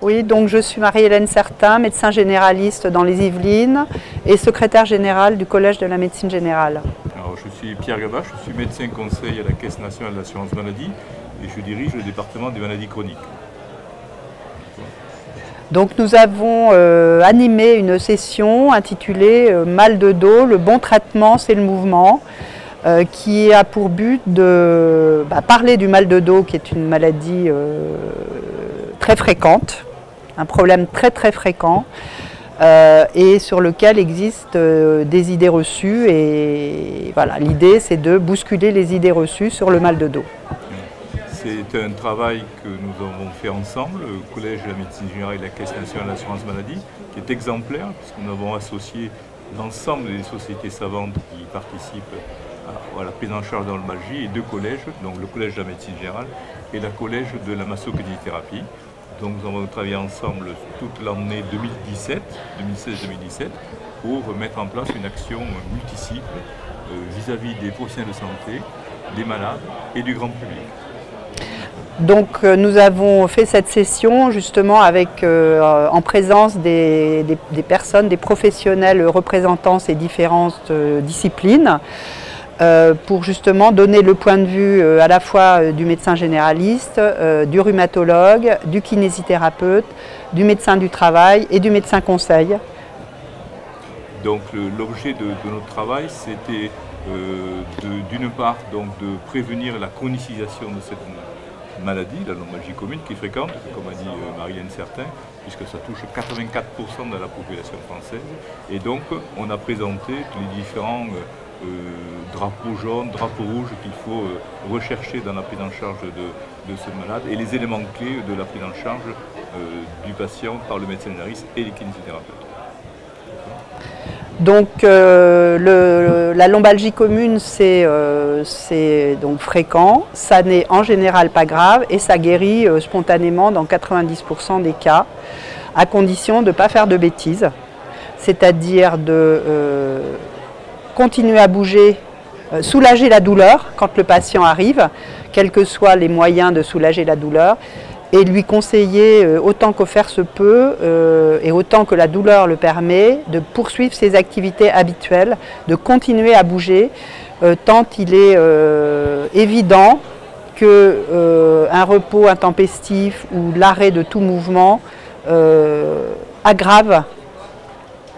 Oui, donc je suis Marie-Hélène Certin, médecin généraliste dans les Yvelines et secrétaire générale du Collège de la médecine générale. Alors, je suis Pierre Gabach, je suis médecin conseil à la Caisse nationale d'assurance maladie et je dirige le département des maladies chroniques. Donc nous avons animé une session intitulée Mal de dos, le bon traitement c'est le mouvement, qui a pour but de parler du mal de dos qui est une maladie très fréquente, un problème très fréquent et sur lequel existent des idées reçues et voilà, l'idée c'est de bousculer les idées reçues sur le mal de dos. C'est un travail que nous avons fait ensemble, le Collège de la médecine générale et la Caisse nationale d'assurance maladie, qui est exemplaire puisque nous avons associé l'ensemble des sociétés savantes qui participent à la prise en charge de la lombalgie et deux collèges, donc le Collège de la médecine générale et le Collège de la massokinésithérapie. Donc nous avons travaillé ensemble toute l'année 2016-2017 pour mettre en place une action multicycle vis-à-vis des professionnels de santé, des malades et du grand public. Donc nous avons fait cette session justement avec, en présence des personnes, des professionnels représentant ces différentes disciplines pour justement donner le point de vue à la fois du médecin généraliste, du rhumatologue, du kinésithérapeute, du médecin du travail et du médecin conseil. Donc l'objet de notre travail c'était d'une part donc, de prévenir la chronicisation de cette maladie, la lombalgie commune, qui est fréquente, comme a dit Marie-Hélène Certin, puisque ça touche 84% de la population française. Et donc, on a présenté les différents drapeaux jaunes, drapeaux rouges qu'il faut rechercher dans la prise en charge de ce malade et les éléments clés de la prise en charge du patient par le médecin généraliste et les kinésithérapeutes. Donc la lombalgie commune c'est donc fréquent, ça n'est en général pas grave et ça guérit spontanément dans 90% des cas, à condition de ne pas faire de bêtises, c'est-à-dire de continuer à bouger, soulager la douleur quand le patient arrive, quels que soient les moyens de soulager la douleur, et lui conseiller autant que faire se peut et autant que la douleur le permet de poursuivre ses activités habituelles, de continuer à bouger tant il est évident qu'un repos intempestif ou l'arrêt de tout mouvement aggrave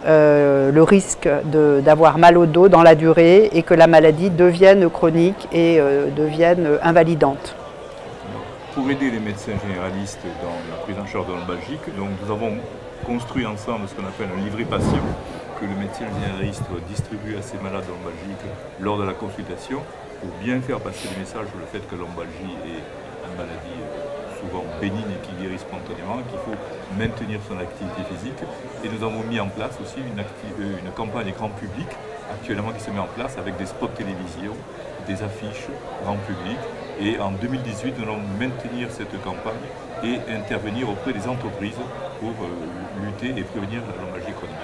le risque d'avoir mal au dos dans la durée et que la maladie devienne chronique et devienne invalidante. Pour aider les médecins généralistes dans la prise en charge de la lombalgique, donc nous avons construit ensemble ce qu'on appelle un livret patient que le médecin généraliste distribue à ses malades lombalgiques lors de la consultation pour bien faire passer le message sur le fait que la lombalgie est une maladie souvent bénigne et qui guérit spontanément, qu'il faut maintenir son activité physique. Et nous avons mis en place aussi une campagne grand public actuellement qui se met en place avec des spots télévision, des affiches grand public. Et en 2018, nous allons maintenir cette campagne et intervenir auprès des entreprises pour lutter et prévenir la lombalgie chronique.